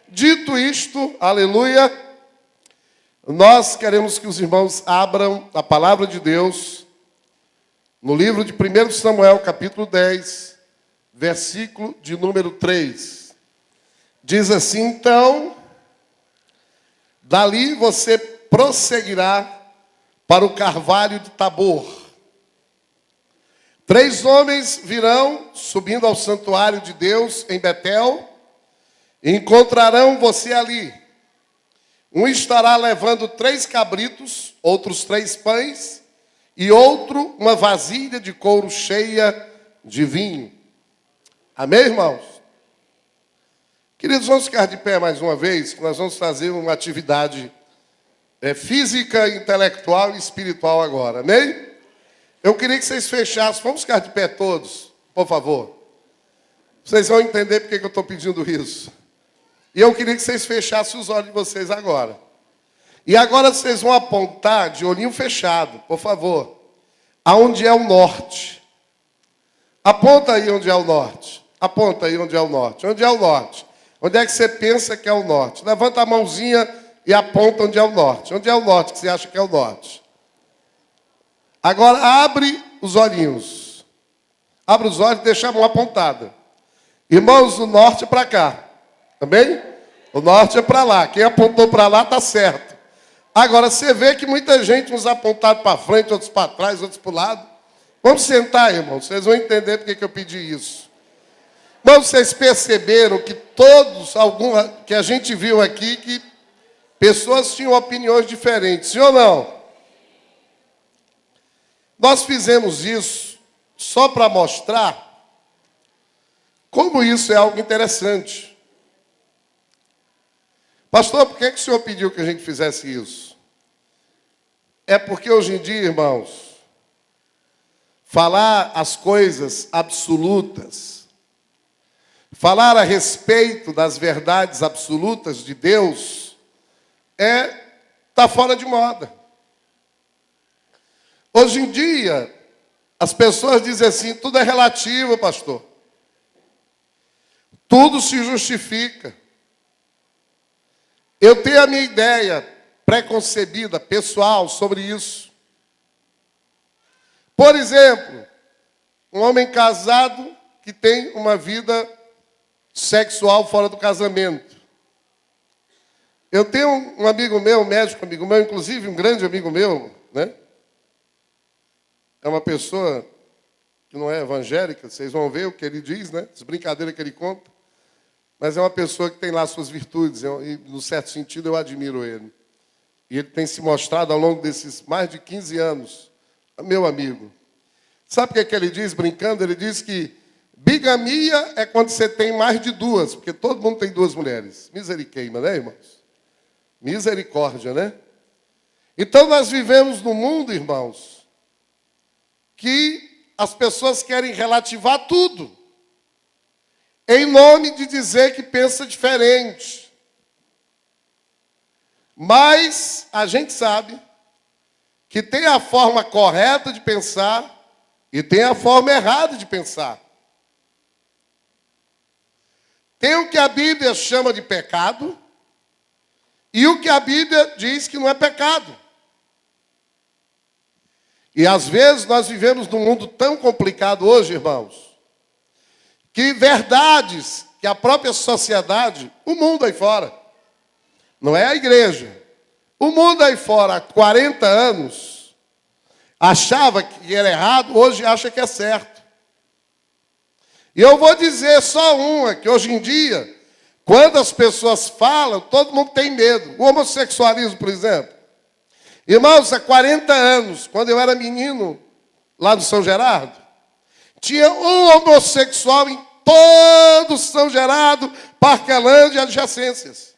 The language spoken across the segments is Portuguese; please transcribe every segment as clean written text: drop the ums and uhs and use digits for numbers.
Dito isto, aleluia, nós queremos que os irmãos abram a palavra de Deus no livro de 1 Samuel, capítulo 10, versículo de número 3. Diz assim: então, dali você prosseguirá para o carvalho de Tabor. 3 homens virão subindo ao santuário de Deus em Betel e encontrarão você ali. Um estará levando 3 cabritos, outros 3 pães e outro uma vasilha de couro cheia de vinho. Amém, irmãos? Queridos, vamos ficar de pé mais uma vez, que nós vamos fazer uma atividade física, intelectual e espiritual agora. Amém? Eu queria que vocês fechassem. Vamos ficar de pé todos, por favor. Vocês vão entender porque que eu estou pedindo isso. E eu queria que vocês fechassem os olhos de vocês agora. E agora vocês vão apontar de olhinho fechado, por favor, aonde é o norte. Aponta aí onde é o norte. Aponta aí onde é o norte. Onde é o norte? Onde é que você pensa que é o norte? Levanta a mãozinha e aponta onde é o norte. Onde é o norte que você acha que é o norte? Agora abre os olhinhos. Abre os olhos e deixa a mão apontada. Irmãos, o norte é para cá. Amém? O norte é para lá. Quem apontou para lá está certo. Agora, você vê que muita gente uns apontados para frente, outros para trás, outros para o lado. Vamos sentar, irmãos. Vocês vão entender porque que eu pedi isso. Mas vocês perceberam que que a gente viu aqui, que pessoas tinham opiniões diferentes. Sim ou não? Nós fizemos isso só para mostrar como isso é algo interessante. Pastor, por que o senhor pediu que a gente fizesse isso? É porque hoje em dia, irmãos, falar as coisas absolutas, falar a respeito das verdades absolutas de Deus, está fora de moda. Hoje em dia, as pessoas dizem assim: tudo é relativo, pastor. Tudo se justifica. Eu tenho a minha ideia preconcebida, pessoal, sobre isso. Por exemplo, um homem casado que tem uma vida sexual fora do casamento. Eu tenho um amigo meu, um médico amigo meu, inclusive um grande amigo meu, né? É uma pessoa que não é evangélica, vocês vão ver o que ele diz, né? As brincadeiras que ele conta. Mas é uma pessoa que tem lá suas virtudes, e, no certo sentido, eu admiro ele. E ele tem se mostrado, ao longo desses mais de 15 anos, meu amigo. Sabe o que é que ele diz, brincando? Ele diz que bigamia é quando você tem mais de 2, porque todo mundo tem 2 mulheres. Misericórdia, né, irmãos? Misericórdia, né? Então, nós vivemos num mundo, irmãos, que as pessoas querem relativar tudo, em nome de dizer que pensa diferente. Mas a gente sabe que tem a forma correta de pensar e tem a forma errada de pensar. Tem o que a Bíblia chama de pecado e o que a Bíblia diz que não é pecado. E às vezes nós vivemos num mundo tão complicado hoje, irmãos, que verdades que a própria sociedade, o mundo aí fora, não é a igreja, o mundo aí fora há 40 anos achava que era errado, hoje acha que é certo. E eu vou dizer só uma, que hoje em dia, quando as pessoas falam, todo mundo tem medo. O homossexualismo, por exemplo. Irmãos, há 40 anos, quando eu era menino, lá no São Gerardo, tinha um homossexual em todo São Gerardo, Parquelândia e adjacências.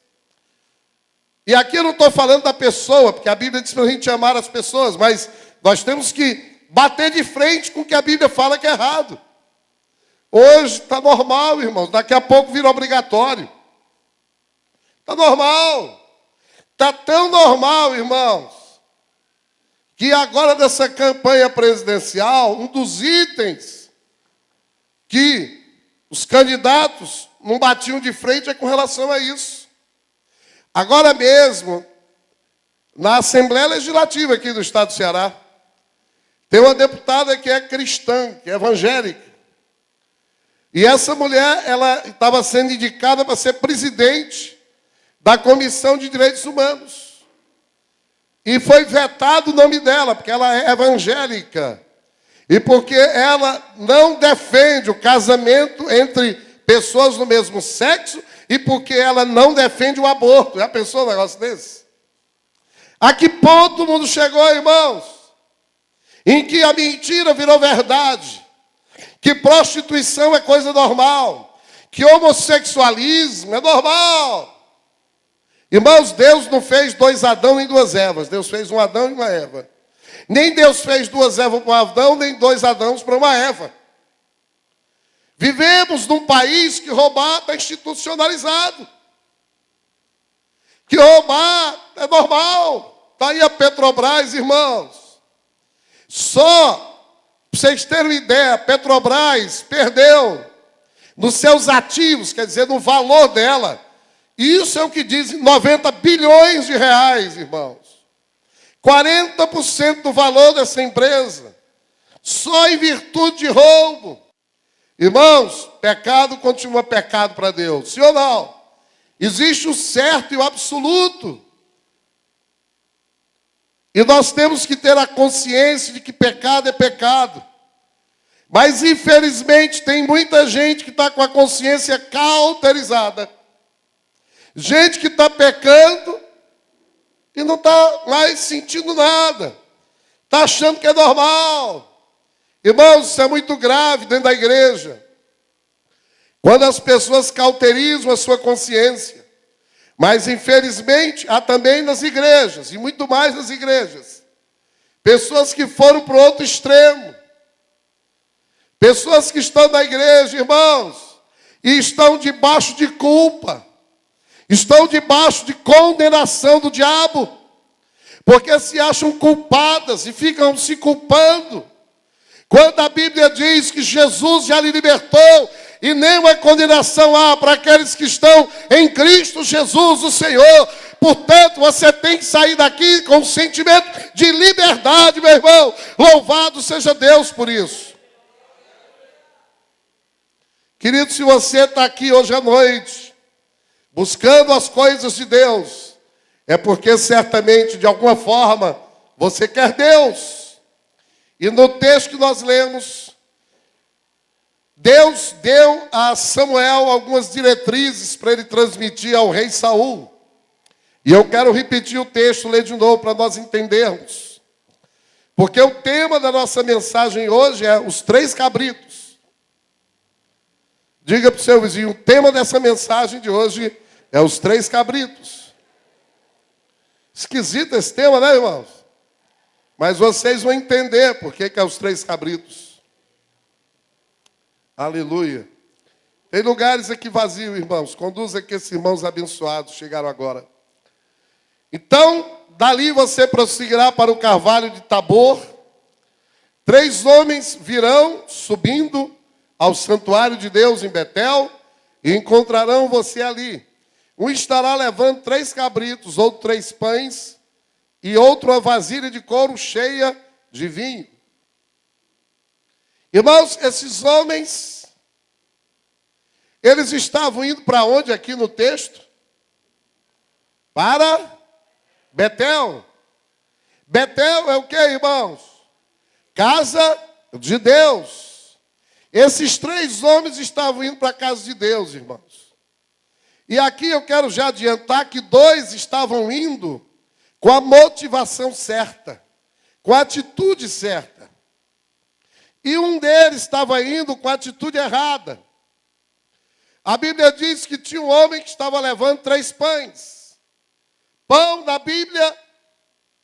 E aqui eu não estou falando da pessoa, porque a Bíblia diz para a gente amar as pessoas, mas nós temos que bater de frente com o que a Bíblia fala que é errado. Hoje está normal, irmãos, daqui a pouco vira obrigatório. Está normal. Está tão normal, irmãos, que agora dessa campanha presidencial, um dos itens que os candidatos não batiam de frente é com relação a isso. Agora mesmo, na Assembleia Legislativa aqui do Estado do Ceará, tem uma deputada que é cristã, que é evangélica. E essa mulher, ela estava sendo indicada para ser presidente da Comissão de Direitos Humanos. E foi vetado o nome dela, porque ela é evangélica. E porque ela não defende o casamento entre pessoas do mesmo sexo e porque ela não defende o aborto. Já pensou um negócio desse? A que ponto o mundo chegou, irmãos? Em que a mentira virou verdade. Que prostituição é coisa normal. Que homossexualismo é normal. Irmãos, Deus não fez 2 Adão nem 2 Evas. Deus fez um Adão e uma Eva. Nem Deus fez 2 Evas para um Adão, nem 2 Adãos para uma Eva. Vivemos num país que roubar está institucionalizado. Que roubar é normal. Está aí a Petrobras, irmãos. Só, para vocês terem uma ideia, a Petrobras perdeu nos seus ativos, quer dizer, no valor dela. Isso é o que dizem 90 bilhões de reais, irmãos. 40% do valor dessa empresa. Só em virtude de roubo. Irmãos, pecado continua pecado para Deus. Sim ou não? Existe o certo e o absoluto. E nós temos que ter a consciência de que pecado é pecado. Mas, infelizmente, tem muita gente que está com a consciência cauterizada. Gente que está pecando e não está mais sentindo nada. Está achando que é normal. Irmãos, isso é muito grave dentro da igreja. Quando as pessoas cauterizam a sua consciência. Mas, infelizmente, há também nas igrejas, e muito mais nas igrejas, pessoas que foram para o outro extremo. Pessoas que estão na igreja, irmãos, e estão debaixo de culpa. Estão debaixo de condenação do diabo. Porque se acham culpadas e ficam se culpando. Quando a Bíblia diz que Jesus já lhe libertou e nenhuma condenação há para aqueles que estão em Cristo Jesus, o Senhor. Portanto, você tem que sair daqui com um sentimento de liberdade, meu irmão. Louvado seja Deus por isso. Querido, se você está aqui hoje à noite, buscando as coisas de Deus, é porque certamente, de alguma forma, você quer Deus. E no texto que nós lemos, Deus deu a Samuel algumas diretrizes para ele transmitir ao rei Saul. E eu quero repetir o texto, ler de novo para nós entendermos. Porque o tema da nossa mensagem hoje é os 3 cabritos. Diga para o seu vizinho, o tema dessa mensagem de hoje é os 3 cabritos. Esquisito esse tema, né, irmãos? Mas vocês vão entender por que é os 3 cabritos. Aleluia. Tem lugares aqui vazios, irmãos. Conduza aqui esses irmãos abençoados, chegaram agora. Então, dali você prosseguirá para o carvalho de Tabor. 3 homens virão subindo ao santuário de Deus em Betel e encontrarão você ali. Um estará levando 3 cabritos, outro 3 pães e outro uma vasilha de couro cheia de vinho. Irmãos, esses homens, eles estavam indo para onde aqui no texto? Para Betel. Betel é o que, irmãos? Casa de Deus. Esses 3 homens estavam indo para a casa de Deus, irmãos. E aqui eu quero já adiantar que 2 estavam indo com a motivação certa, com a atitude certa. E um deles estava indo com a atitude errada. A Bíblia diz que tinha um homem que estava levando 3 pães. Pão, na Bíblia,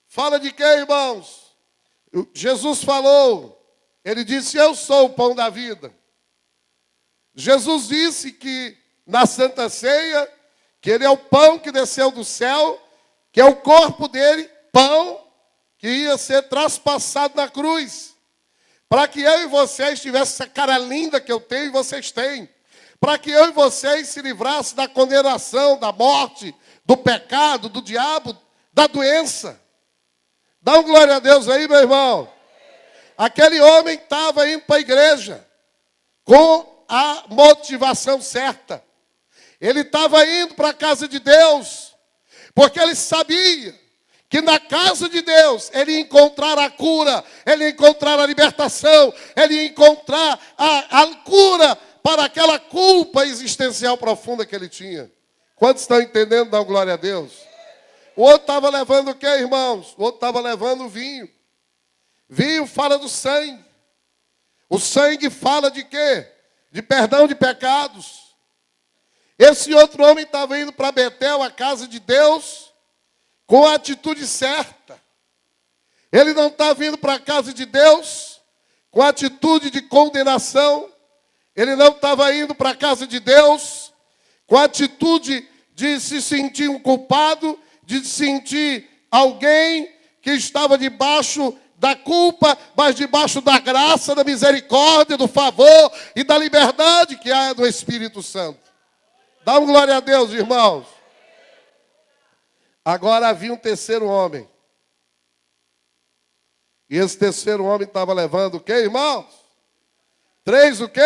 fala de quê, irmãos? Jesus falou, ele disse, eu sou o pão da vida. Jesus disse que na Santa Ceia, que ele é o pão que desceu do céu, que é o corpo dele, pão, que ia ser traspassado na cruz. Para que eu e vocês tivessem essa cara linda que eu tenho e vocês têm. para que eu e vocês se livrassem da condenação, da morte, do pecado, do diabo, da doença. Dá um glória a Deus aí, meu irmão. Aquele homem estava indo para a igreja com a motivação certa. Ele estava indo para a casa de Deus, porque ele sabia que na casa de Deus ele ia encontrar a cura, ele ia encontrar a libertação, ele ia encontrar a cura para aquela culpa existencial profunda que ele tinha. Quantos estão entendendo? Dão glória a Deus. O outro estava levando o quê, irmãos? O outro estava levando vinho. Vinho fala do sangue. O sangue fala de quê? De perdão de pecados. Esse outro homem estava indo para Betel, a casa de Deus, com a atitude certa. Ele não estava indo para a casa de Deus com a atitude de condenação. Ele não estava indo para a casa de Deus com a atitude de se sentir um culpado, de se sentir alguém que estava debaixo da culpa, mas debaixo da graça, da misericórdia, do favor e da liberdade que há no Espírito Santo. Dá uma glória a Deus, irmãos. Agora havia um terceiro homem. E esse terceiro homem estava levando o quê, irmãos? 3 o quê?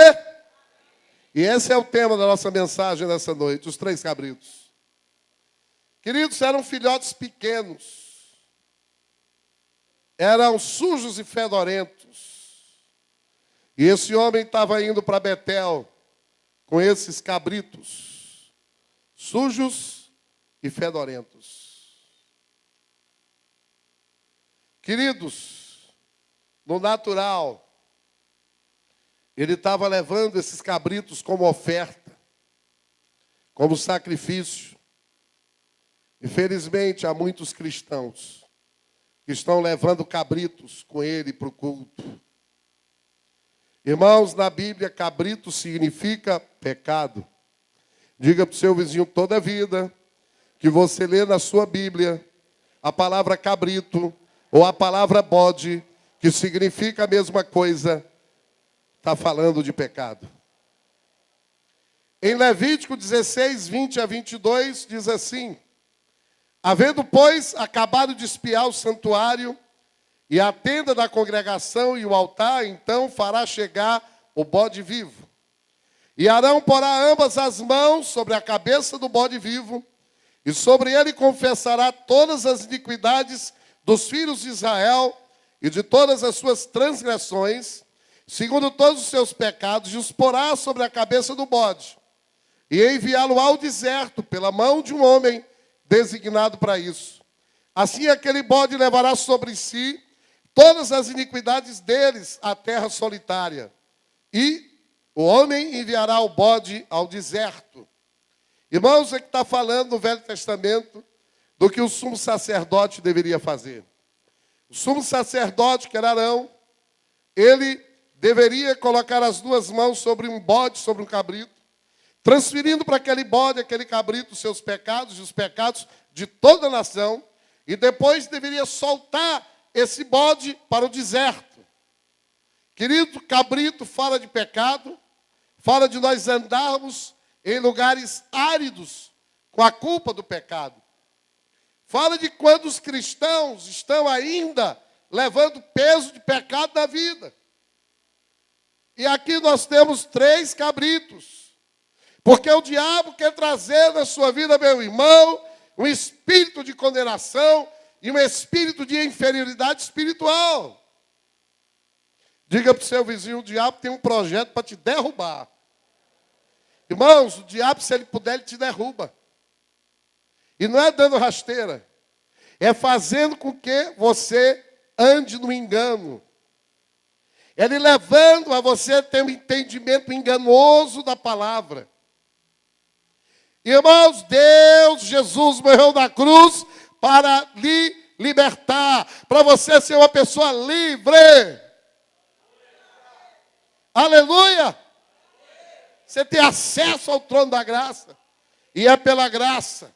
E esse é o tema da nossa mensagem nessa noite, os 3 cabritos. Queridos, eram filhotes pequenos. Eram sujos e fedorentos. E esse homem estava indo para Betel com esses cabritos, sujos e fedorentos. Queridos, no natural, ele estava levando esses cabritos como oferta, como sacrifício. Infelizmente, há muitos cristãos que estão levando cabritos com ele para o culto. Irmãos, na Bíblia, cabrito significa pecado. Diga para o seu vizinho toda a vida que você lê na sua Bíblia a palavra cabrito ou a palavra bode, que significa a mesma coisa, está falando de pecado. Em Levítico 16, 20 a 22, diz assim: havendo, pois, acabado de espiar o santuário e a tenda da congregação e o altar, então fará chegar o bode vivo. E Arão porá ambas as mãos sobre a cabeça do bode vivo, e sobre ele confessará todas as iniquidades dos filhos de Israel e de todas as suas transgressões, segundo todos os seus pecados, e os porá sobre a cabeça do bode, e enviá-lo ao deserto pela mão de um homem designado para isso. Assim aquele bode levará sobre si todas as iniquidades deles à terra solitária. E o homem enviará o bode ao deserto. Irmãos, é que está falando no Velho Testamento do que o sumo sacerdote deveria fazer. O sumo sacerdote, que era Arão, ele deveria colocar as 2 mãos sobre um bode, sobre um cabrito, transferindo para aquele bode, aquele cabrito, os seus pecados e os pecados de toda a nação, e depois deveria soltar esse bode para o deserto. Querido, cabrito fala de pecado, fala de nós andarmos em lugares áridos com a culpa do pecado. Fala de quando os cristãos estão ainda levando peso de pecado na vida. E aqui nós temos 3 cabritos. Porque o diabo quer trazer na sua vida, meu irmão, um espírito de condenação e um espírito de inferioridade espiritual. Diga para o seu vizinho, o diabo tem um projeto para te derrubar. Irmãos, o diabo, se ele puder, ele te derruba. E não é dando rasteira, é fazendo com que você ande no engano. Ele levando a você ter um entendimento enganoso da palavra. Irmãos, Deus, Jesus morreu na cruz para lhe libertar, para você ser uma pessoa livre. Aleluia! Você tem acesso ao trono da graça, e é pela graça.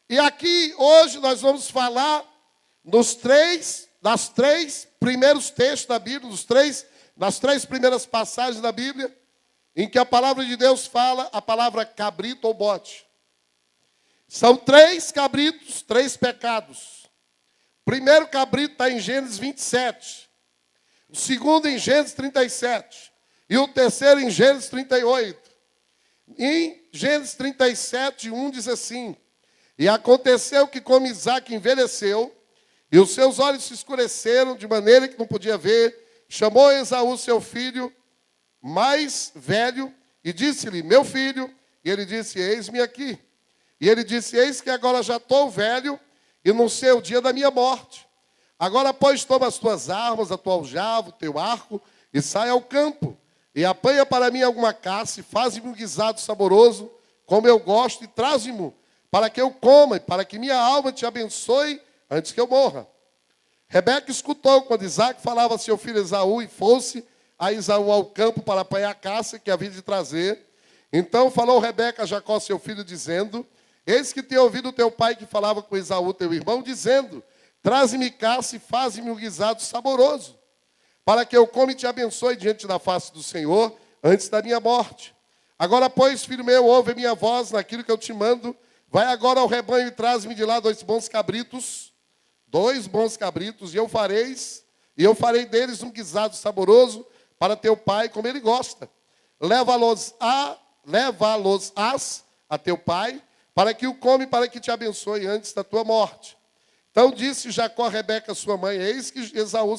E aqui, hoje, nós vamos falar das 3 primeiros textos da Bíblia, dos 3 nas 3 primeiras passagens da Bíblia, em que a palavra de Deus fala a palavra cabrito ou bote. São 3 cabritos, 3 pecados. O primeiro cabrito está em Gênesis 27. O segundo em Gênesis 37. E o terceiro em Gênesis 38. Em Gênesis 37, 1 diz assim: e aconteceu que, como Isaque envelheceu, e os seus olhos se escureceram, de maneira que não podia ver, chamou Esaú, seu filho mais velho, e disse-lhe: meu filho. E ele disse: eis-me aqui. E ele disse: eis que agora já estou velho, e não sei o dia da minha morte. Agora, pois, toma as tuas armas, a tua aljava, o teu arco, e sai ao campo, e apanha para mim alguma caça, e faz-me um guisado saboroso, como eu gosto, e traze-mo, para que eu coma, e para que minha alma te abençoe, antes que eu morra. Rebeca escutou quando Isaque falava a seu filho Esaú, e fosse a Esaú ao campo para apanhar a caça que havia de trazer. Então falou Rebeca a Jacó, seu filho, dizendo: eis que tenho ouvido teu pai que falava com Esaú, teu irmão, dizendo: traze-me caça e faze-me um guisado saboroso, para que eu coma e te abençoe diante da face do Senhor, antes da minha morte. Agora, pois, filho meu, ouve a minha voz naquilo que eu te mando. Vai agora ao rebanho e traze-me de lá 2 bons cabritos, e eu farei deles um guisado saboroso para teu pai, como ele gosta. Leva-los-ás a teu pai, para que o come, para que te abençoe antes da tua morte. Então disse Jacó a Rebeca, sua mãe: eis que Esaú,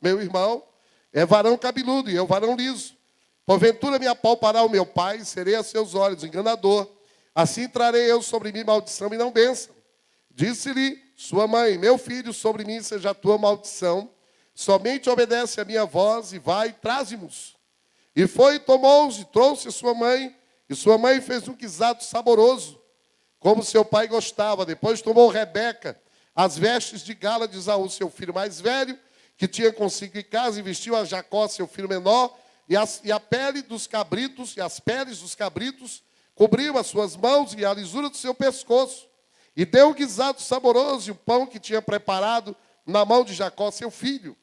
meu irmão, é varão cabeludo, e eu varão liso. Porventura me apalpará o meu pai, e serei a seus olhos enganador. Assim trarei eu sobre mim maldição e não bênção. Disse-lhe sua mãe: meu filho, sobre mim seja a tua maldição. Somente obedece a minha voz, e vai, traze-nos. E foi, tomou-os, e trouxe a sua mãe, e sua mãe fez um guisado saboroso, como seu pai gostava. Depois tomou Rebeca as vestes de gala de Esaú, seu filho mais velho, que tinha consigo em casa, e vestiu a Jacó, seu filho menor, e a pele dos cabritos, e as peles dos cabritos cobriam as suas mãos e a lisura do seu pescoço. E deu o guisado saboroso e o pão que tinha preparado na mão de Jacó, seu filho.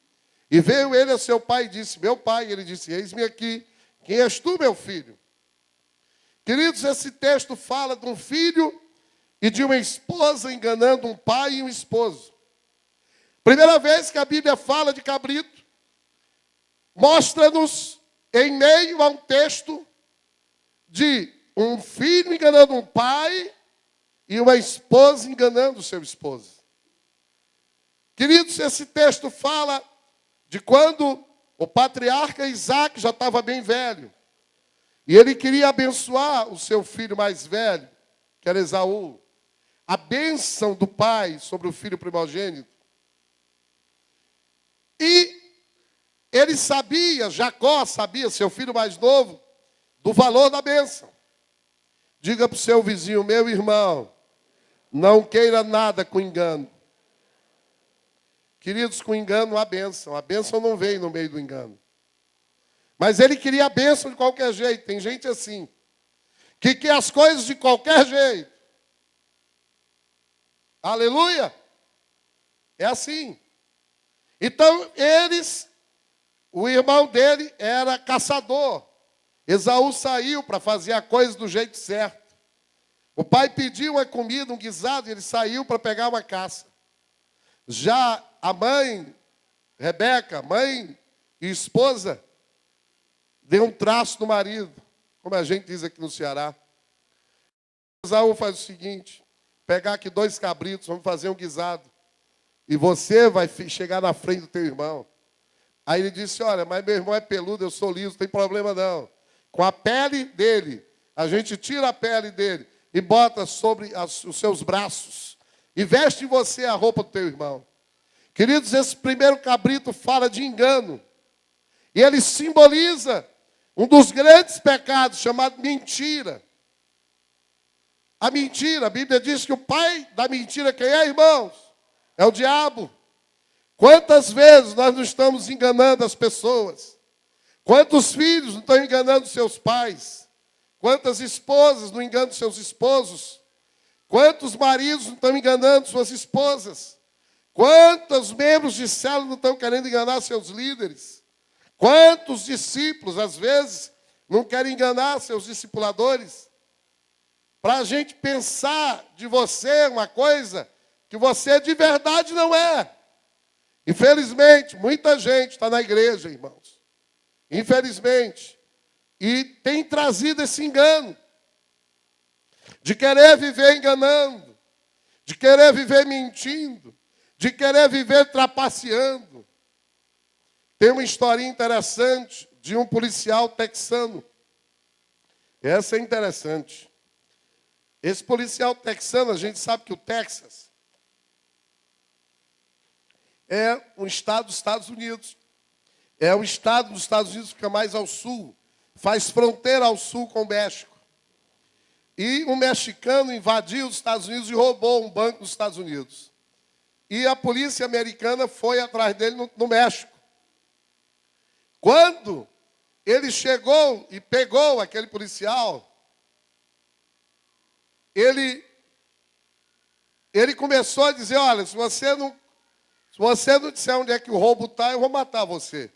E veio ele a seu pai e disse: meu pai. E ele disse: eis-me aqui. Quem és tu, meu filho? Queridos, esse texto fala de um filho e de uma esposa enganando um pai e um esposo. Primeira vez que a Bíblia fala de cabrito, mostra-nos em meio a um texto de um filho enganando um pai e uma esposa enganando seu esposo. Queridos, esse texto fala de quando o patriarca Isaque já estava bem velho. E ele queria abençoar o seu filho mais velho, que era Esaú. A bênção do pai sobre o filho primogênito. E ele sabia, Jacó sabia, seu filho mais novo, do valor da bênção. Diga para o seu vizinho: meu irmão, não queira nada com engano. Queridos, com engano há bênção. A bênção não veio no meio do engano. Mas ele queria a bênção de qualquer jeito. Tem gente assim, que quer as coisas de qualquer jeito. Aleluia! É assim. Então, o irmão dele era caçador. Esaú saiu para fazer a coisa do jeito certo. O pai pediu uma comida, um guisado, e ele saiu para pegar uma caça. Já a mãe, Rebeca, mãe e esposa, deu um traço no marido, como a gente diz aqui no Ceará. Esaú faz o seguinte: pegar aqui 2 cabritos, vamos fazer um guisado. E você vai chegar na frente do teu irmão. Aí ele disse: olha, mas meu irmão é peludo, eu sou liso, não tem problema não. Com a pele dele, a gente tira a pele dele e bota sobre os seus braços. E veste em você a roupa do teu irmão. Queridos, esse primeiro cabrito fala de engano. E ele simboliza um dos grandes pecados, chamado mentira. A mentira, a Bíblia diz que o pai da mentira, quem é, irmãos? É o diabo. Quantas vezes nós não estamos enganando as pessoas? Quantos filhos não estão enganando seus pais? Quantas esposas não enganam seus esposos? Quantos maridos não estão enganando suas esposas? Quantos membros de célula não estão querendo enganar seus líderes? Quantos discípulos, às vezes, não querem enganar seus discipuladores? Para a gente pensar de você uma coisa que você de verdade não é. Infelizmente, muita gente está na igreja, irmãos. Infelizmente. E tem trazido esse engano. De querer viver enganando. De querer viver mentindo. De querer viver trapaceando. Tem uma historinha interessante de um policial texano. Essa é interessante. Esse policial texano, a gente sabe que o Texas é um estado dos Estados Unidos. É um estado dos Estados Unidos que fica mais ao sul. Faz fronteira ao sul com o México. E um mexicano invadiu os Estados Unidos e roubou um banco dos Estados Unidos. E a polícia americana foi atrás dele no México. Quando ele chegou e pegou aquele policial, ele começou a dizer, olha, se você não disser onde é que o roubo está, eu vou matar você.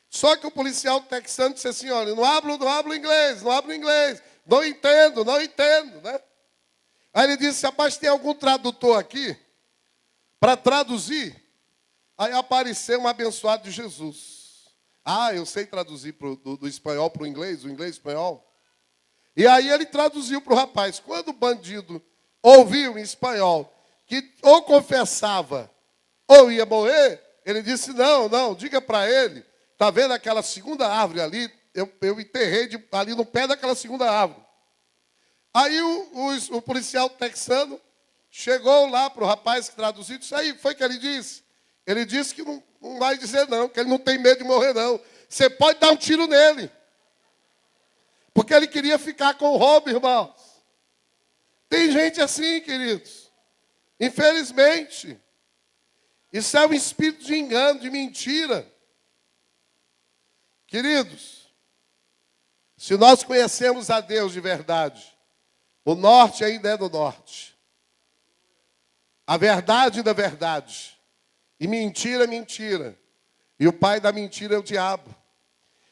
Só que o policial texano disse assim, olha, não hablo inglês, não entendo, né? Aí ele disse, rapaz, tem algum tradutor aqui para traduzir? Aí apareceu um abençoado de Jesus. Ah, eu sei traduzir do espanhol para o inglês, do inglês para o espanhol. E aí ele traduziu para o rapaz. Quando o bandido ouviu em espanhol que ou confessava ou ia morrer, ele disse, não, diga para ele, está vendo aquela segunda árvore ali? Eu enterrei ali no pé daquela segunda árvore. Aí o policial texano chegou lá para o rapaz que traduziu e disse, aí, foi que ele disse? Ele disse que não vai dizer não, que ele não tem medo de morrer não. Você pode dar um tiro nele. Porque ele queria ficar com o roubo, irmãos. Tem gente assim, queridos. Infelizmente. Isso é um espírito de engano, de mentira. Queridos, se nós conhecemos a Deus de verdade, o norte ainda é do norte. A verdade da verdade. E mentira é mentira. E o pai da mentira é o diabo.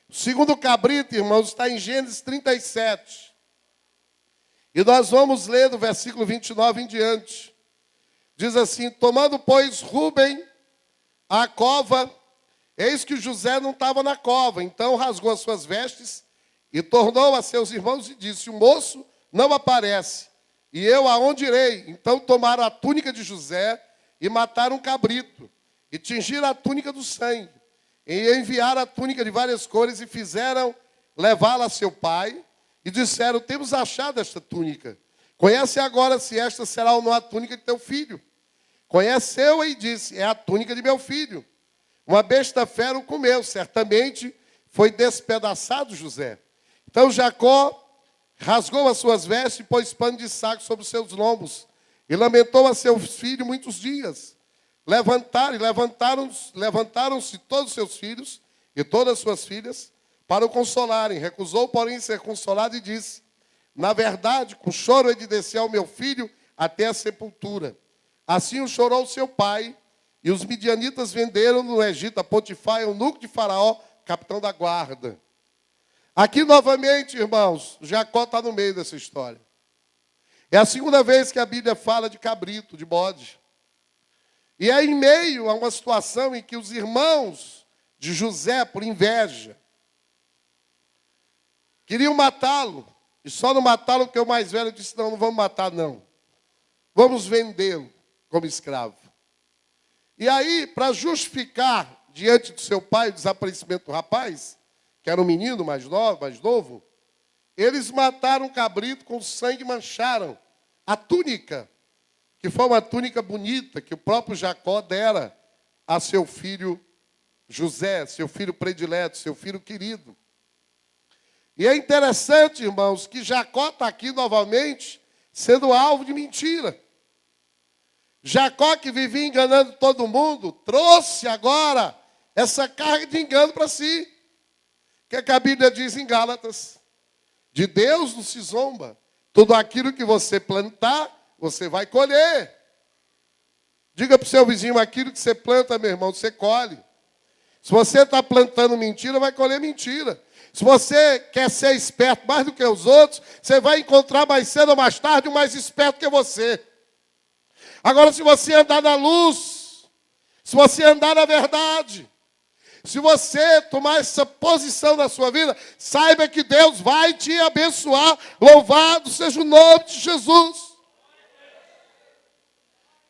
O segundo cabrito, irmãos, está em Gênesis 37. E nós vamos ler do versículo 29 em diante. Diz assim, tomando, pois, Rúben a cova, eis que José não estava na cova. Então rasgou as suas vestes e tornou a seus irmãos e disse, o moço não aparece. E eu aonde irei? Então tomaram a túnica de José e mataram um cabrito. E tingiram a túnica do sangue. E enviaram a túnica de várias cores e fizeram levá-la a seu pai. E disseram, temos achado esta túnica. Conhece agora se esta será ou não a túnica de teu filho. Conheceu e disse, é a túnica de meu filho. Uma besta fera o comeu, certamente foi despedaçado José. Então Jacó rasgou as suas vestes e pôs pano de saco sobre os seus lombos. E lamentou a seu filho muitos dias. Levantaram-se todos os seus filhos e todas as suas filhas para o consolarem. Recusou, porém, ser consolado e disse, na verdade, com choro hei de descer ao meu filho até a sepultura. Assim o chorou seu pai, e os midianitas venderam no Egito a Potifar, eunuco de Faraó, capitão da guarda. Aqui novamente, irmãos, Jacó está no meio dessa história. É a segunda vez que a Bíblia fala de cabrito, de bode. E é em meio a uma situação em que os irmãos de José, por inveja, queriam matá-lo. E só não mataram porque o mais velho disse, não vamos matar, não. Vamos vendê-lo como escravo. E aí, para justificar diante do seu pai o desaparecimento do rapaz, que era um menino mais novo, eles mataram um cabrito com sangue e mancharam a túnica, que foi uma túnica bonita que o próprio Jacó dera a seu filho José, seu filho predileto, seu filho querido. E é interessante, irmãos, que Jacó está aqui novamente sendo alvo de mentira. Jacó, que vivia enganando todo mundo, trouxe agora essa carga de engano para si. O que é que a Bíblia diz em Gálatas? De Deus não se zomba. Tudo aquilo que você plantar, você vai colher. Diga para o seu vizinho, aquilo que você planta, meu irmão, você colhe. Se você está plantando mentira, vai colher mentira. Se você quer ser esperto mais do que os outros, você vai encontrar mais cedo ou mais tarde um mais esperto que você. Agora, se você andar na luz, se você andar na verdade, se você tomar essa posição na sua vida, saiba que Deus vai te abençoar. Louvado seja o nome de Jesus.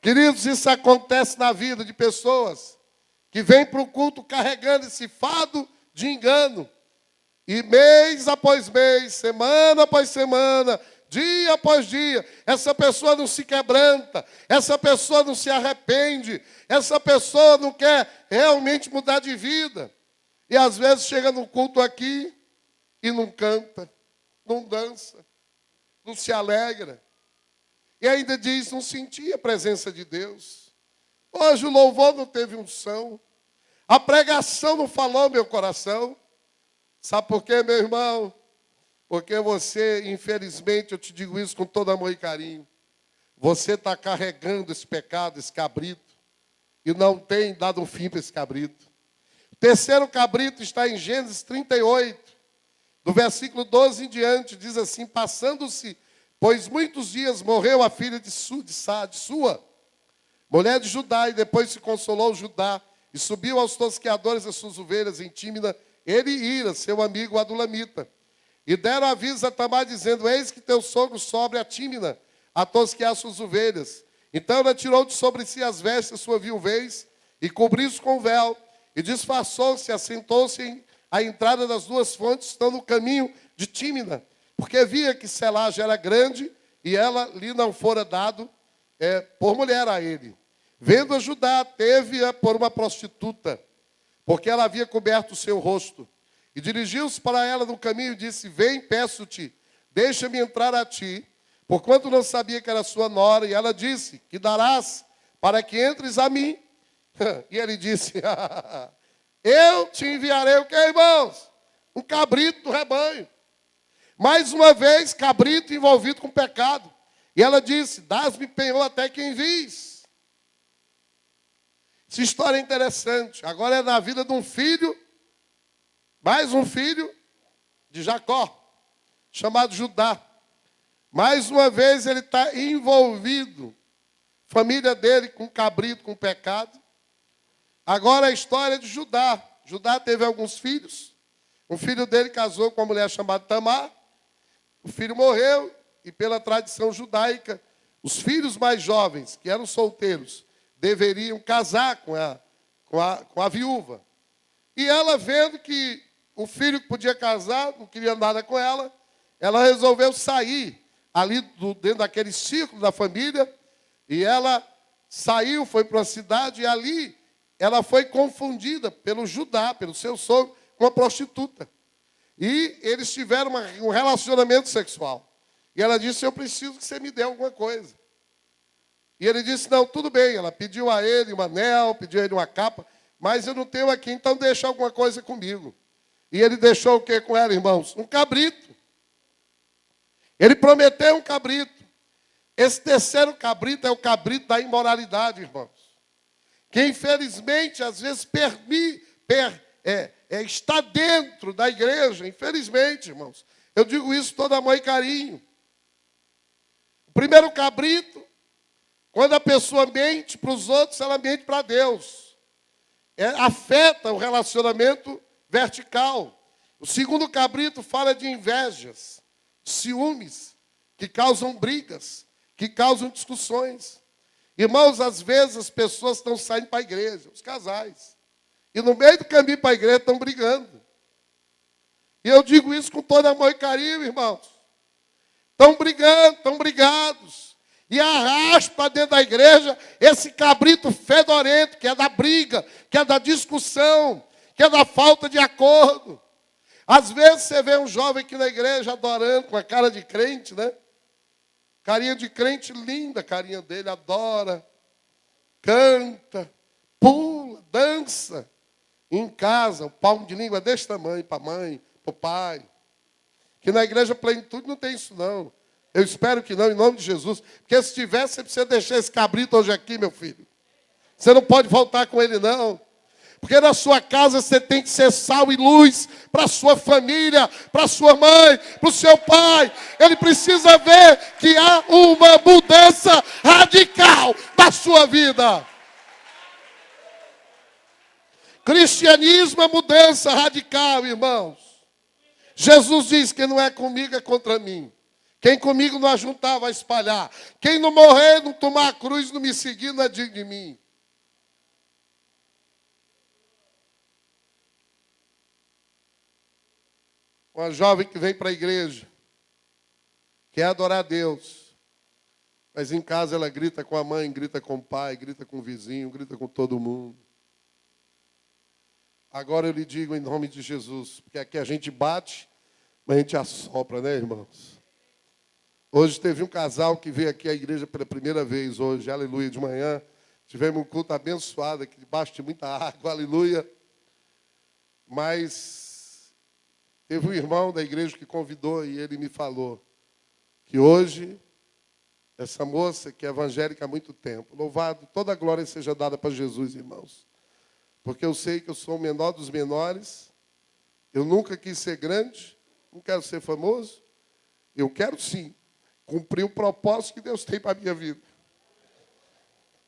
Queridos, isso acontece na vida de pessoas que vêm para o culto carregando esse fardo de engano. E mês após mês, semana após semana, dia após dia, essa pessoa não se quebranta, essa pessoa não se arrepende, essa pessoa não quer realmente mudar de vida. E às vezes chega no culto aqui e não canta, não dança, não se alegra. E ainda diz, não sentia a presença de Deus. Hoje o louvor não teve unção, a pregação não falou meu coração. Sabe por quê, meu irmão? Porque você, infelizmente, eu te digo isso com todo amor e carinho, você está carregando esse pecado, esse cabrito, e não tem dado um fim para esse cabrito. O terceiro cabrito está em Gênesis 38, do versículo 12 em diante, diz assim, passando-se, pois muitos dias morreu a filha de Sua, mulher de Judá, e depois se consolou Judá, e subiu aos tosqueadores as suas ovelhas em Tímina, ele e Ira, seu amigo Adulamita. E deram aviso a Tamar, dizendo, eis que teu sogro sobe a Tímina, a tosquear suas ovelhas. Então ela tirou de sobre si as vestes da sua viuvez, e cobriu-se com véu, e disfarçou-se, assentou-se à entrada das duas fontes, estando no caminho de Tímina, porque via que Selá já era grande, e ela lhe não fora dado por mulher a ele. Vendo a Judá, teve-a por uma prostituta, porque ela havia coberto o seu rosto. E dirigiu-se para ela no caminho e disse, vem, peço-te, deixa-me entrar a ti, porquanto não sabia que era sua nora. E ela disse, que darás para que entres a mim? E ele disse, eu te enviarei o que, irmãos? Um cabrito do rebanho. Mais uma vez, cabrito envolvido com pecado. E ela disse, dás-me penhor até que envies. Essa história é interessante. Agora é na vida de um filho, mais um filho de Jacó, chamado Judá. Mais uma vez ele está envolvido, família dele com cabrito, com pecado. Agora a história de Judá. Judá teve alguns filhos. Um filho dele casou com uma mulher chamada Tamar. O filho morreu e pela tradição judaica, os filhos mais jovens, que eram solteiros, deveriam casar com a viúva. E ela, vendo que o filho que podia casar, não queria nada com ela resolveu sair ali dentro daquele círculo da família, e ela saiu, foi para uma cidade, e ali ela foi confundida pelo Judá, pelo seu sogro, com uma prostituta. E eles tiveram um relacionamento sexual. E ela disse, eu preciso que você me dê alguma coisa. E ele disse, não, tudo bem. Ela pediu a ele um anel, pediu a ele uma capa, mas eu não tenho aqui, então deixa alguma coisa comigo. E ele deixou o que com ela, irmãos? Um cabrito. Ele prometeu um cabrito. Esse terceiro cabrito é o cabrito da imoralidade, irmãos. Que infelizmente, às vezes, está dentro da igreja, infelizmente, irmãos. Eu digo isso com todo amor e carinho. O primeiro cabrito, quando a pessoa mente para os outros, ela mente para Deus. Afeta o relacionamento vertical. O segundo cabrito fala de invejas, ciúmes, que causam brigas, que causam discussões. Irmãos, às vezes as pessoas estão saindo para a igreja, os casais. E no meio do caminho para a igreja estão brigando. E eu digo isso com todo amor e carinho, irmãos. Estão brigando, estão brigados. E arrasta para dentro da igreja esse cabrito fedorento, que é da briga, que é da discussão, que é da falta de acordo. Às vezes você vê um jovem aqui na igreja adorando, com a cara de crente, né? Carinha de crente linda, carinha dele, adora, canta, pula, dança. Em casa, um palmo de língua desse tamanho, para a mãe, para o pai. Que na igreja Plenitude não tem isso, não. Eu espero que não, em nome de Jesus. Porque se tivesse, você precisa deixar esse cabrito hoje aqui, meu filho. Você não pode voltar com ele, não. Porque na sua casa você tem que ser sal e luz para a sua família, para a sua mãe, para o seu pai. Ele precisa ver que há uma mudança radical na sua vida. Cristianismo é mudança radical, irmãos. Jesus diz que não é comigo, é contra mim. Quem comigo não ajuntar, vai espalhar. Quem não morrer, não tomar a cruz, não me seguir, não é digno de mim. Uma jovem que vem para a igreja, quer adorar a Deus, mas em casa ela grita com a mãe, grita com o pai, grita com o vizinho, grita com todo mundo. Agora eu lhe digo em nome de Jesus, porque aqui a gente bate, mas a gente assopra, né, irmãos? Hoje teve um casal que veio aqui à igreja pela primeira vez hoje, aleluia, de manhã. Tivemos um culto abençoado aqui debaixo de muita água, aleluia. Mas teve um irmão da igreja que convidou e ele me falou que hoje, essa moça que é evangélica há muito tempo, louvado, toda a glória seja dada para Jesus, irmãos. Porque eu sei que eu sou o menor dos menores, eu nunca quis ser grande, não quero ser famoso, eu quero sim cumprir o propósito que Deus tem para a minha vida.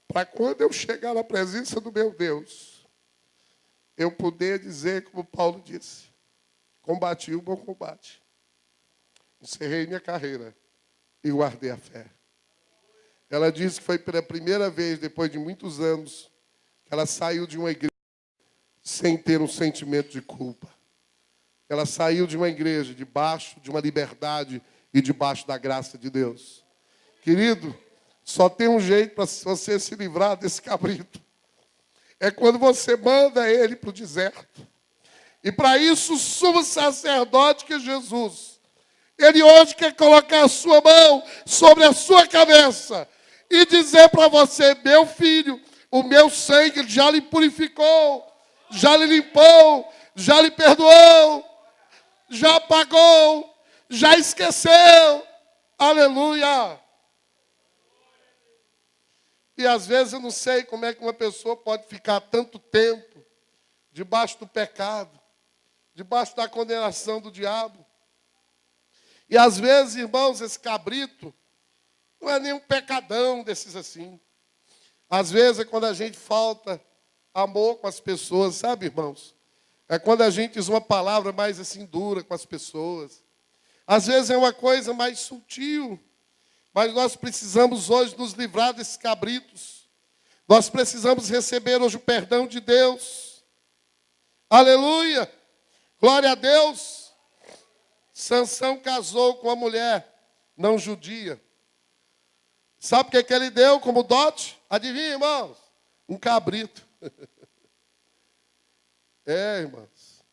Para quando eu chegar na presença do meu Deus, eu poder dizer, como Paulo disse, combati o bom combate, encerrei minha carreira e guardei a fé. Ela disse que foi pela primeira vez, depois de muitos anos, que ela saiu de uma igreja sem ter um sentimento de culpa. Ela saiu de uma igreja debaixo de uma liberdade e debaixo da graça de Deus. Querido, só tem um jeito para você se livrar desse cabrito. É quando você manda ele para o deserto. E para isso o sumo sacerdote que é Jesus, ele hoje quer colocar a sua mão sobre a sua cabeça e dizer para você, meu filho, o meu sangue já lhe purificou, já lhe limpou, já lhe perdoou, já apagou, já esqueceu. Aleluia! E às vezes eu não sei como é que uma pessoa pode ficar tanto tempo debaixo do pecado, debaixo da condenação do diabo. E às vezes, irmãos, esse cabrito não é nenhum pecadão desses assim. Às vezes é quando a gente falta amor com as pessoas, sabe, irmãos? É quando a gente diz uma palavra mais assim dura com as pessoas. Às vezes é uma coisa mais sutil, mas nós precisamos hoje nos livrar desses cabritos. Nós precisamos receber hoje o perdão de Deus. Aleluia! Glória a Deus! Sansão casou com uma mulher não judia. Sabe o que ele deu como dote? Adivinha, irmãos? Um cabrito. É, irmãos.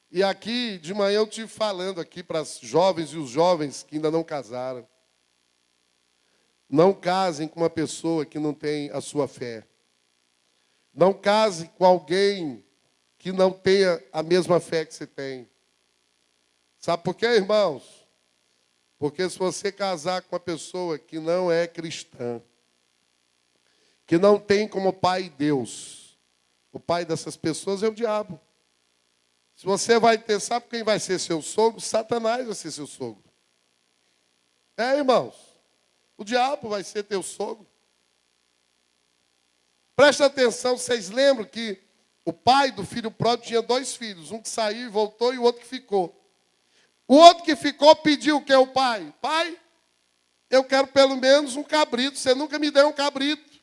E aqui, de manhã, eu estive falando aqui para as jovens e os jovens que ainda não casaram. Não casem com uma pessoa que não tem a sua fé. Não case com alguém que não tenha a mesma fé que você tem. Sabe por quê, irmãos? Porque se você casar com uma pessoa que não é cristã, que não tem como pai Deus, o pai dessas pessoas é o diabo. Se você vai ter, sabe quem vai ser seu sogro? Satanás vai ser seu sogro. É, irmãos. O diabo vai ser teu sogro. Presta atenção, vocês lembram que o pai do filho pródigo tinha 2 filhos. Um que saiu e voltou e o outro que ficou. O outro que ficou pediu o que é o pai? Pai, eu quero pelo menos um cabrito. Você nunca me deu um cabrito.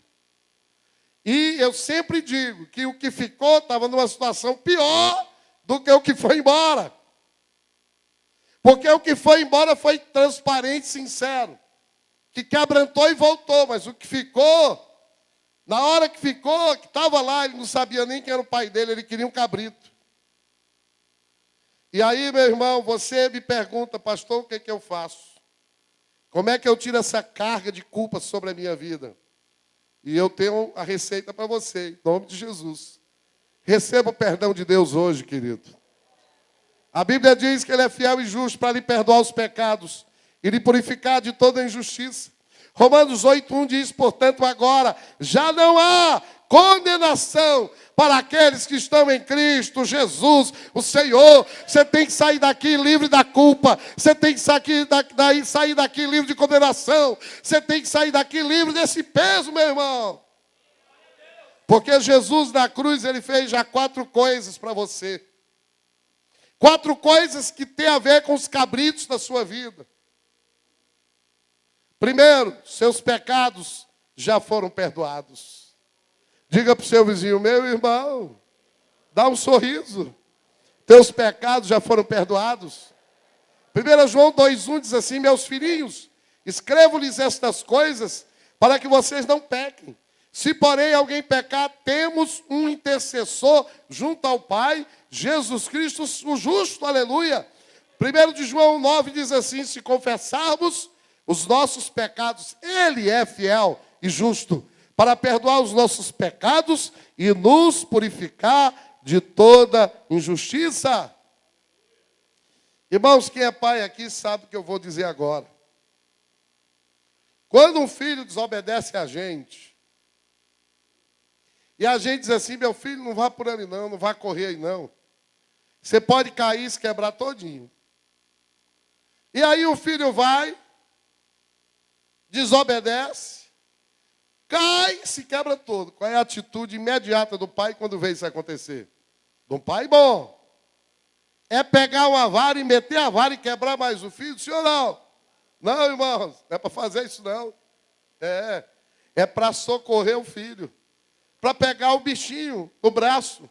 E eu sempre digo que o que ficou estava numa situação pior do que o que foi embora. Porque o que foi embora foi transparente, sincero. Que quebrantou e voltou, mas o que ficou, na hora que ficou, que estava lá, ele não sabia nem quem era o pai dele, ele queria um cabrito. E aí, meu irmão, você me pergunta, pastor, o que é que eu faço? Como é que eu tiro essa carga de culpa sobre a minha vida? E eu tenho a receita para você, em nome de Jesus. Receba o perdão de Deus hoje, querido. A Bíblia diz que Ele é fiel e justo para lhe perdoar os pecados e lhe purificar de toda injustiça. Romanos 8:1 diz, portanto, agora já não há condenação para aqueles que estão em Cristo Jesus, o Senhor. Você tem que sair daqui livre da culpa. Você tem que sair daqui livre de condenação. Você tem que sair daqui livre desse peso, meu irmão. Porque Jesus na cruz, ele fez já 4 coisas para você. 4 coisas que tem a ver com os cabritos da sua vida. Primeiro, seus pecados já foram perdoados. Diga para o seu vizinho, meu irmão, dá um sorriso. Teus pecados já foram perdoados. 1 João 2,1 diz assim, meus filhinhos, escrevo-lhes estas coisas para que vocês não pequem. Se, porém, alguém pecar, temos um intercessor junto ao Pai, Jesus Cristo, o justo, aleluia. 1 de João 9 diz assim, se confessarmos os nossos pecados, Ele é fiel e justo, para perdoar os nossos pecados e nos purificar de toda injustiça. Irmãos, quem é pai aqui sabe o que eu vou dizer agora. Quando um filho desobedece a gente, e a gente diz assim, meu filho, não vá por ali não, não vá correr aí não. Você pode cair e se quebrar todinho. E aí o filho vai, desobedece, cai e se quebra todo. Qual é a atitude imediata do pai quando vê isso acontecer? De um pai bom. É pegar uma vara e meter a vara e quebrar mais o filho? Sim ou não? Não, irmãos, não é para fazer isso não. É para socorrer o filho. Para pegar o bichinho no braço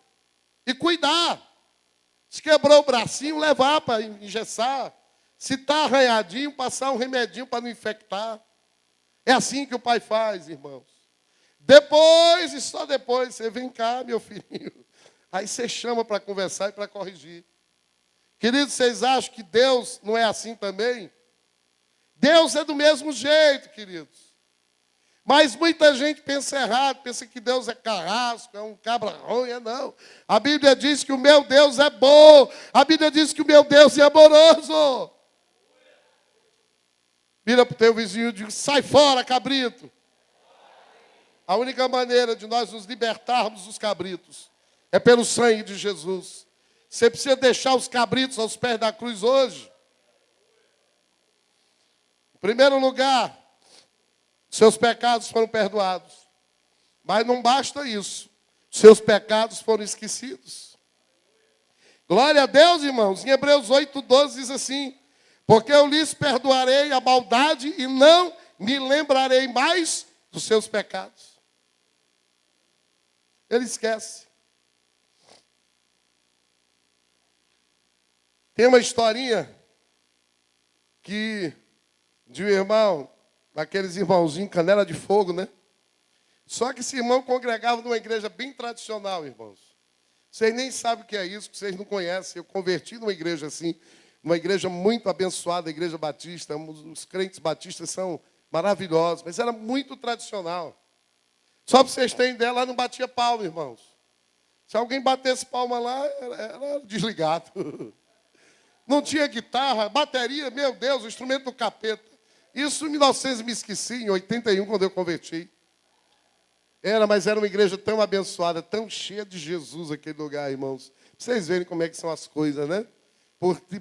e cuidar. Se quebrou o bracinho, levar para engessar. Se está arranhadinho, passar um remedinho para não infectar. É assim que o pai faz, irmãos. Depois, e só depois, você vem cá, meu filhinho. Aí você chama para conversar e para corrigir. Queridos, vocês acham que Deus não é assim também? Deus é do mesmo jeito, queridos. Mas muita gente pensa errado, pensa que Deus é carrasco, é um cabra ronha, não. A Bíblia diz que o meu Deus é bom. A Bíblia diz que o meu Deus é amoroso. Vira para o teu vizinho e diz, sai fora, cabrito. A única maneira de nós nos libertarmos dos cabritos é pelo sangue de Jesus. Você precisa deixar os cabritos aos pés da cruz hoje. Em primeiro lugar, seus pecados foram perdoados. Mas não basta isso. Seus pecados foram esquecidos. Glória a Deus, irmãos. Em Hebreus 8:12 diz assim, porque eu lhes perdoarei a maldade e não me lembrarei mais dos seus pecados. Ele esquece. Tem uma historinha de um irmão, daqueles irmãozinhos, canela de fogo, né? Só que esse irmão congregava numa igreja bem tradicional, irmãos. Vocês nem sabem o que é isso, que vocês não conhecem. Eu converti numa igreja assim, uma igreja muito abençoada, a Igreja Batista. Os crentes batistas são maravilhosos, mas era muito tradicional. Só para vocês terem ideia, lá não batia palma, irmãos. Se alguém batesse palma lá, era desligado. Não tinha guitarra, bateria, meu Deus, o instrumento do capeta. Isso em 1900 me esqueci, em 81, quando eu converti. Mas era uma igreja tão abençoada, tão cheia de Jesus aquele lugar, irmãos. Pra vocês verem como é que são as coisas, né?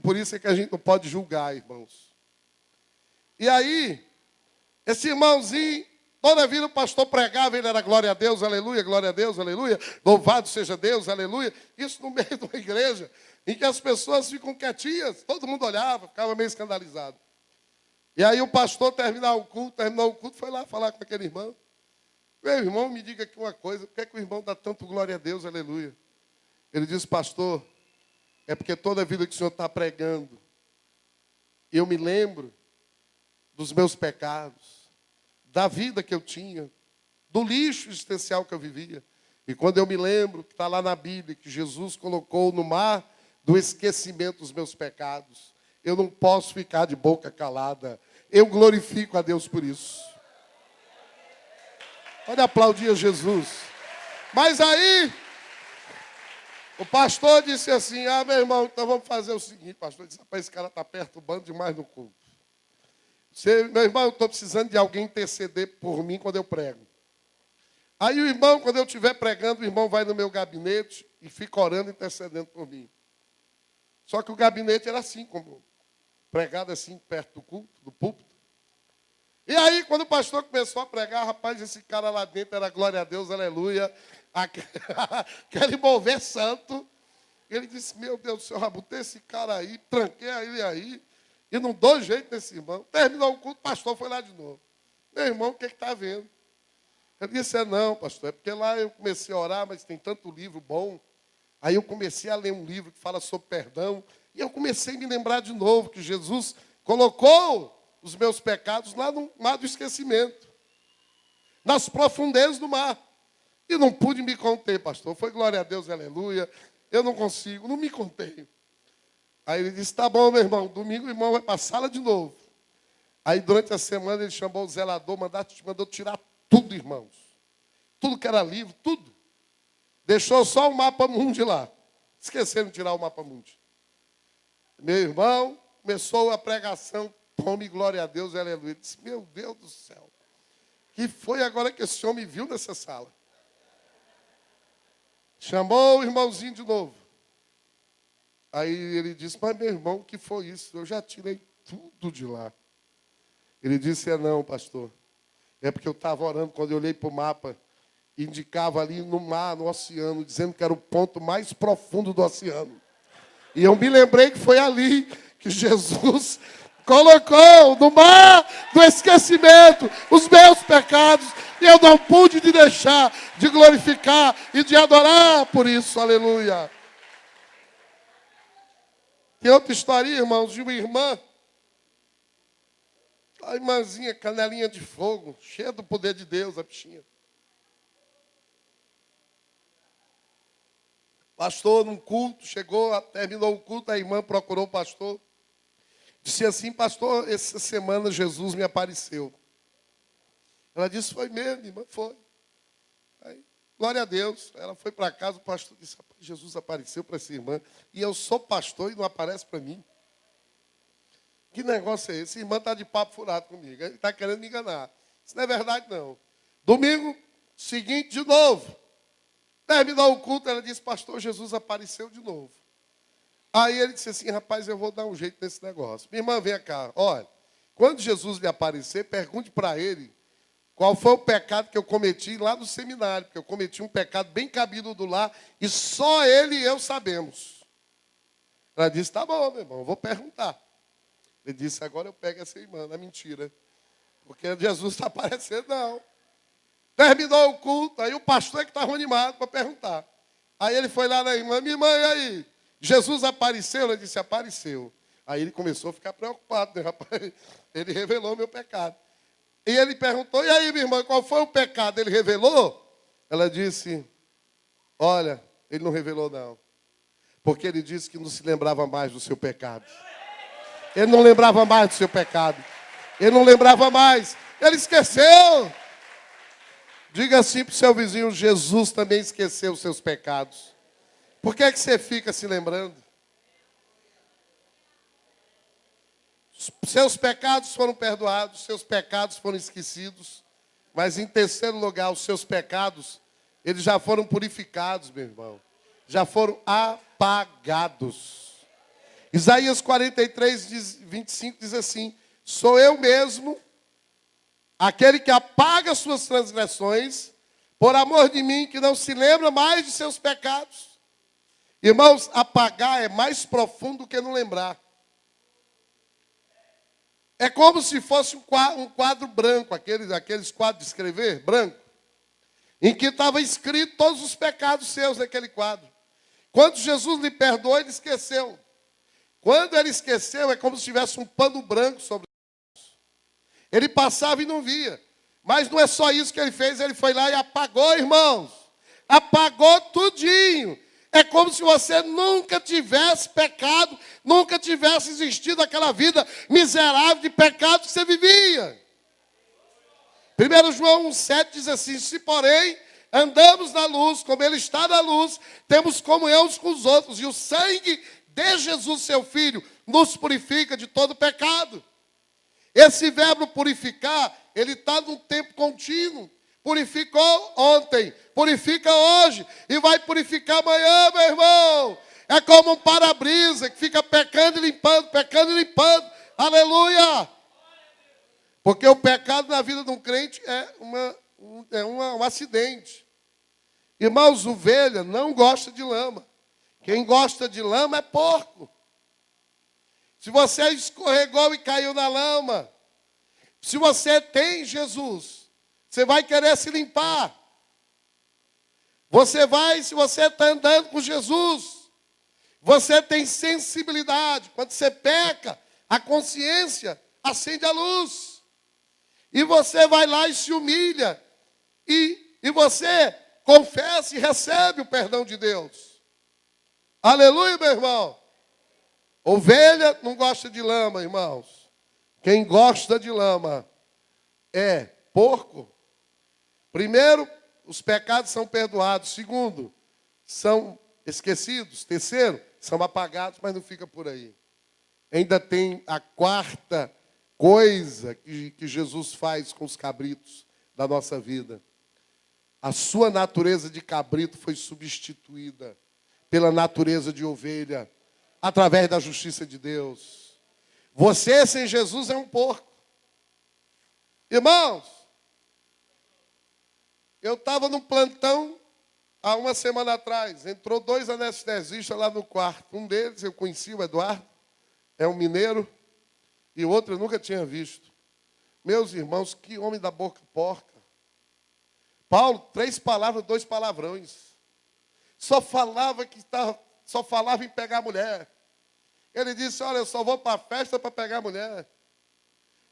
Por isso é que a gente não pode julgar, irmãos. E aí, esse irmãozinho, toda a vida o pastor pregava, ele era glória a Deus, aleluia, louvado seja Deus, aleluia. Isso no meio de uma igreja em que as pessoas ficam quietinhas, todo mundo olhava, ficava meio escandalizado. E aí o pastor terminou o culto, foi lá falar com aquele irmão. Meu irmão, me diga aqui uma coisa, por que é que o irmão dá tanto glória a Deus, aleluia? Ele disse, pastor, é porque toda a vida que o senhor está pregando, eu me lembro dos meus pecados, da vida que eu tinha, do lixo existencial que eu vivia. E quando eu me lembro, que está lá na Bíblia, que Jesus colocou no mar do esquecimento dos meus pecados, eu não posso ficar de boca calada. Eu glorifico a Deus por isso. Pode aplaudir a Jesus. Mas aí, o pastor disse assim, meu irmão, então vamos fazer o seguinte. O pastor disse, rapaz, esse cara está perturbando demais no culto. Meu irmão, eu estou precisando de alguém interceder por mim quando eu prego. Aí o irmão, quando eu estiver pregando, o irmão vai no meu gabinete e fica orando, intercedendo por mim. Só que o gabinete era assim, como pregado assim, perto do culto, do púlpito. E aí, quando o pastor começou a pregar, rapaz, esse cara lá dentro era glória a Deus, aleluia, aquele mover santo. Ele disse, meu Deus do céu, rabutei esse cara aí, tranquei ele aí, e não dou jeito nesse irmão. Terminou o culto, o pastor foi lá de novo. Meu irmão, o que está vendo? Eu disse, não, pastor, é porque lá eu comecei a orar, mas tem tanto livro bom. Aí eu comecei a ler um livro que fala sobre perdão, e eu comecei a me lembrar de novo que Jesus colocou os meus pecados lá no mar do esquecimento, nas profundezas do mar. E não pude me conter, pastor. Foi glória a Deus, aleluia. Eu não consigo, não me contei. Aí ele disse, tá bom, meu irmão, domingo o irmão vai para a sala de novo. Aí durante a semana ele chamou o zelador, mandou tirar tudo, irmãos. Tudo que era livro, tudo. Deixou só o mapa mundi lá. Esqueceram de tirar o mapa mundi. Meu irmão, começou a pregação, tome glória a Deus, aleluia. Ele disse, meu Deus do céu, que foi agora que esse homem viu nessa sala? Chamou o irmãozinho de novo. Aí ele disse, mas meu irmão, o que foi isso? Eu já tirei tudo de lá. Ele disse, não, pastor. É porque eu estava orando, quando eu olhei para o mapa, indicava ali no mar, no oceano, dizendo que era o ponto mais profundo do oceano. E eu me lembrei que foi ali que Jesus colocou no mar do esquecimento os meus pecados. E eu não pude de deixar de glorificar e de adorar por isso. Aleluia. Tem outra história, irmãos, de uma irmã. A irmãzinha, canelinha de fogo, cheia do poder de Deus, a bichinha. Pastor, num culto, terminou o culto, a irmã procurou o pastor. Disse assim, pastor, essa semana Jesus me apareceu. Ela disse, foi mesmo, irmã, foi. Aí, glória a Deus. Ela foi para casa, o pastor disse, Jesus apareceu para essa irmã. E eu sou pastor e não aparece para mim. Que negócio é esse? A irmã está de papo furado comigo. Ele está querendo me enganar. Isso não é verdade, não. Domingo seguinte, de novo. Terminou o culto, ela disse, pastor, Jesus apareceu de novo. Aí ele disse assim, rapaz, eu vou dar um jeito nesse negócio. Minha irmã, vem cá. Olha, quando Jesus lhe aparecer, pergunte para ele qual foi o pecado que eu cometi lá no seminário. Porque eu cometi um pecado bem cabido do lar e só ele e eu sabemos. Ela disse, tá bom, meu irmão, eu vou perguntar. Ele disse, agora eu pego essa irmã. Não é mentira. Porque Jesus está aparecendo, não. Terminou o culto, aí o pastor é que estava animado para perguntar. Aí ele foi lá na irmã, minha irmã, e aí? Jesus apareceu? Ela disse, apareceu. Aí ele começou a ficar preocupado, né, rapaz? Ele revelou meu pecado. E ele perguntou, e aí, minha irmã, qual foi o pecado? Ele revelou? Ela disse, olha, ele não revelou, não. Porque ele disse que não se lembrava mais do seu pecado. Ele não lembrava mais do seu pecado. Ele não lembrava mais. Ele esqueceu. Diga assim para o seu vizinho, Jesus também esqueceu os seus pecados. Por que é que você fica se lembrando? Seus pecados foram perdoados, seus pecados foram esquecidos. Mas em terceiro lugar, os seus pecados, eles já foram purificados, meu irmão. Já foram apagados. Isaías 43, 25 diz assim, sou eu mesmo, aquele que apaga suas transgressões, por amor de mim, que não se lembra mais de seus pecados. Irmãos, apagar é mais profundo que não lembrar. É como se fosse um quadro branco, aqueles quadros de escrever, branco, em que estava escrito todos os pecados seus naquele quadro. Quando Jesus lhe perdoou, ele esqueceu. Quando ele esqueceu, é como se tivesse um pano branco sobre os. Ele passava e não via. Mas não é só isso que ele fez, ele foi lá e apagou, irmãos. Apagou tudinho. É como se você nunca tivesse pecado, nunca tivesse existido aquela vida miserável de pecado que você vivia. 1 João 1,7 diz assim, se porém andamos na luz, como ele está na luz, temos comunhão uns com os outros, e o sangue de Jesus, seu Filho, nos purifica de todo pecado. Esse verbo purificar, ele está num tempo contínuo, Purificou ontem, purifica hoje e vai purificar amanhã, meu irmão. É como um para-brisa que fica pecando e limpando, pecando e limpando. Aleluia! Porque o pecado na vida de um crente é um acidente. Irmãos, ovelha não gosta de lama. Quem gosta de lama é porco. Se você escorregou e caiu na lama, se você tem Jesus, você vai querer se limpar. Se você está andando com Jesus, você tem sensibilidade. Quando você peca, a consciência acende a luz. E você vai lá e se humilha. E você confessa e recebe o perdão de Deus. Aleluia, meu irmão. Ovelha não gosta de lama, irmãos. Quem gosta de lama é porco. Primeiro, os pecados são perdoados. Segundo, são esquecidos. Terceiro, são apagados, mas não fica por aí. Ainda tem a quarta coisa que Jesus faz com os cabritos da nossa vida. A sua natureza de cabrito foi substituída pela natureza de ovelha, através da justiça de Deus. Você sem Jesus é um porco. Irmãos, eu estava no plantão há uma semana atrás. Entrou 2 anestesistas lá no quarto. Um deles eu conheci, o Eduardo, é um mineiro, e o outro eu nunca tinha visto. Meus irmãos, que homem da boca porca. Paulo, 3 palavras, 2 palavrões. Só falava em pegar mulher. Ele disse, olha, eu só vou para a festa para pegar mulher.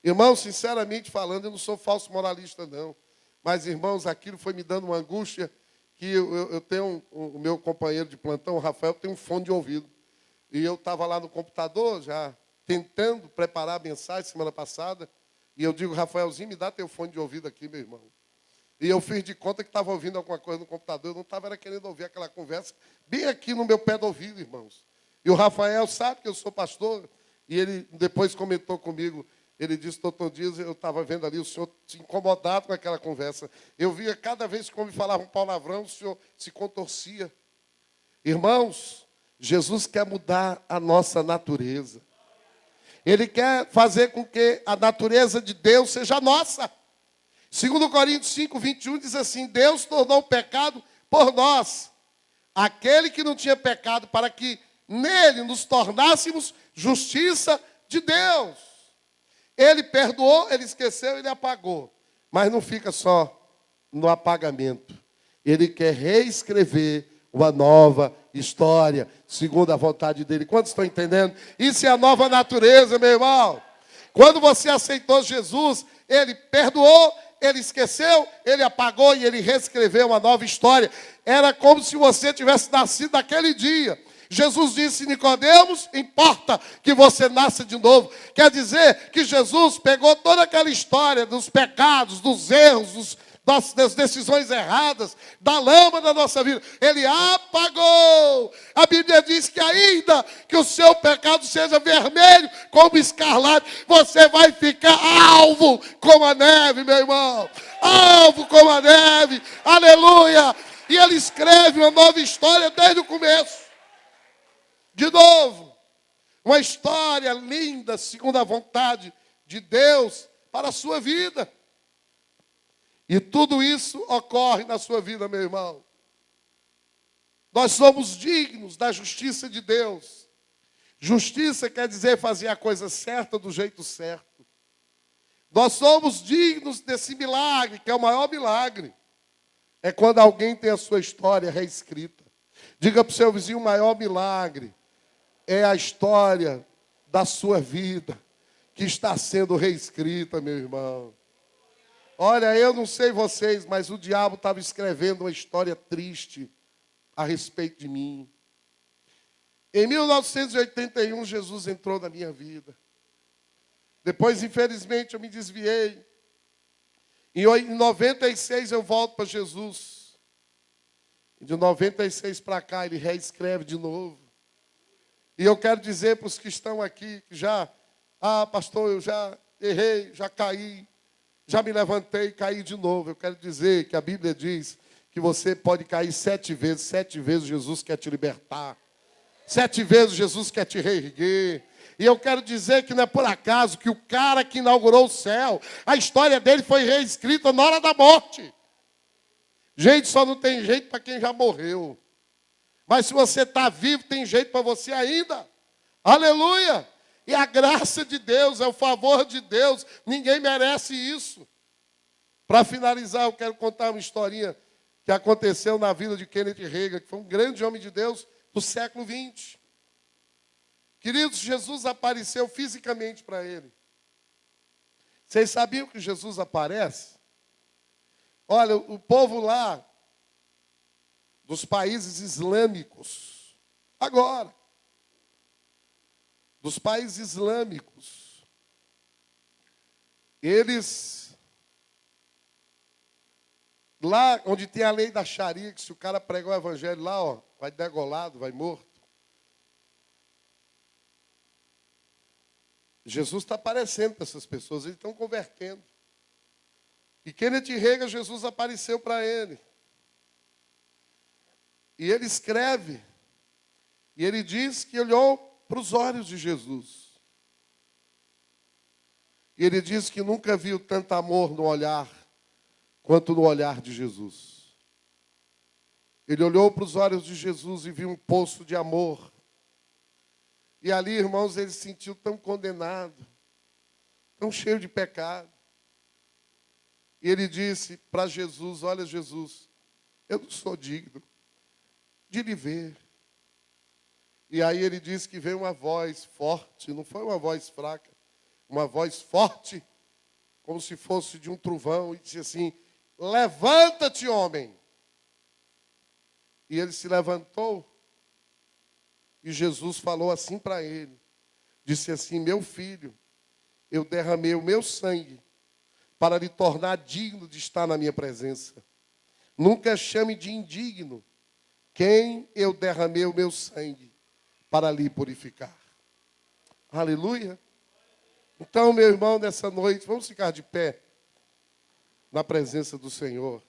Irmãos, sinceramente falando, eu não sou falso moralista, não. Mas, irmãos, aquilo foi me dando uma angústia que eu tenho o meu companheiro de plantão, o Rafael, tem um fone de ouvido. E eu estava lá no computador, já tentando preparar a mensagem semana passada. E eu digo, Rafaelzinho, me dá teu fone de ouvido aqui, meu irmão. E eu fiz de conta que estava ouvindo alguma coisa no computador. Eu não estava querendo ouvir aquela conversa bem aqui no meu pé do ouvido, irmãos. E o Rafael sabe que eu sou pastor. E ele depois comentou comigo. Ele disse, doutor Dias, eu estava vendo ali o senhor se incomodado com aquela conversa. Eu via cada vez que o homem falava um palavrão, o senhor se contorcia. Irmãos, Jesus quer mudar a nossa natureza. Ele quer fazer com que a natureza de Deus seja nossa. 2 Coríntios 5, 21 diz assim, Deus tornou o pecado por nós, aquele que não tinha pecado, para que nele nos tornássemos justiça de Deus. Ele perdoou, ele esqueceu, ele apagou. Mas não fica só no apagamento. Ele quer reescrever uma nova história, segundo a vontade dele. Quantos estão entendendo? Isso é a nova natureza, meu irmão. Quando você aceitou Jesus, ele perdoou, ele esqueceu, ele apagou e ele reescreveu uma nova história. Era como se você tivesse nascido naquele dia. Jesus disse, Nicodemos, importa que você nasça de novo. Quer dizer que Jesus pegou toda aquela história dos pecados, dos erros, das decisões erradas, da lama da nossa vida. Ele apagou. A Bíblia diz que ainda que o seu pecado seja vermelho como escarlate, você vai ficar alvo como a neve, meu irmão. Alvo como a neve. Aleluia. E ele escreve uma nova história desde o começo. De novo, uma história linda, segundo a vontade de Deus, para a sua vida. E tudo isso ocorre na sua vida, meu irmão. Nós somos dignos da justiça de Deus. Justiça quer dizer fazer a coisa certa do jeito certo. Nós somos dignos desse milagre, que é o maior milagre. É quando alguém tem a sua história reescrita. Diga para o seu vizinho, o maior milagre é a história da sua vida que está sendo reescrita, meu irmão. Olha, eu não sei vocês, mas o diabo estava escrevendo uma história triste a respeito de mim. Em 1981, Jesus entrou na minha vida. Depois, infelizmente, eu me desviei. Em 96, eu volto para Jesus. E de 96 para cá, ele reescreve de novo. E eu quero dizer para os que estão aqui, que pastor, eu já errei, já caí. Já me levantei e caí de novo. Eu quero dizer que a Bíblia diz que você pode cair 7 vezes. 7 vezes Jesus quer te libertar. 7 vezes Jesus quer te reerguer. E eu quero dizer que não é por acaso que o cara que inaugurou o céu, a história dele foi reescrita na hora da morte. Gente, só não tem jeito para quem já morreu. Mas se você está vivo, tem jeito para você ainda. Aleluia! E a graça de Deus, é o favor de Deus. Ninguém merece isso. Para finalizar, eu quero contar uma historinha que aconteceu na vida de Kenneth Hagin, que foi um grande homem de Deus do século XX. Queridos, Jesus apareceu fisicamente para ele. Vocês sabiam que Jesus aparece? Olha, o povo lá, dos países islâmicos, agora, dos países islâmicos, eles, lá onde tem a lei da Sharia, que se o cara pregar o evangelho lá, ó, vai degolado, vai morto. Jesus está aparecendo para essas pessoas, eles estão convertendo. E Kenneth Hagin, Jesus apareceu para ele. E ele escreve, e ele diz que olhou para os olhos de Jesus. E ele diz que nunca viu tanto amor no olhar, quanto no olhar de Jesus. Ele olhou para os olhos de Jesus e viu um poço de amor. E ali, irmãos, ele se sentiu tão condenado, tão cheio de pecado. E ele disse para Jesus, olha Jesus, eu não sou digno de lhe ver. E aí ele disse que veio uma voz forte, não foi uma voz fraca, uma voz forte, como se fosse de um trovão, e disse assim, levanta-te, homem. E ele se levantou, e Jesus falou assim para ele, disse assim, meu filho, eu derramei o meu sangue para lhe tornar digno de estar na minha presença. Nunca chame de indigno quem eu derramei o meu sangue para lhe purificar. Aleluia. Então, meu irmão, nessa noite, vamos ficar de pé na presença do Senhor.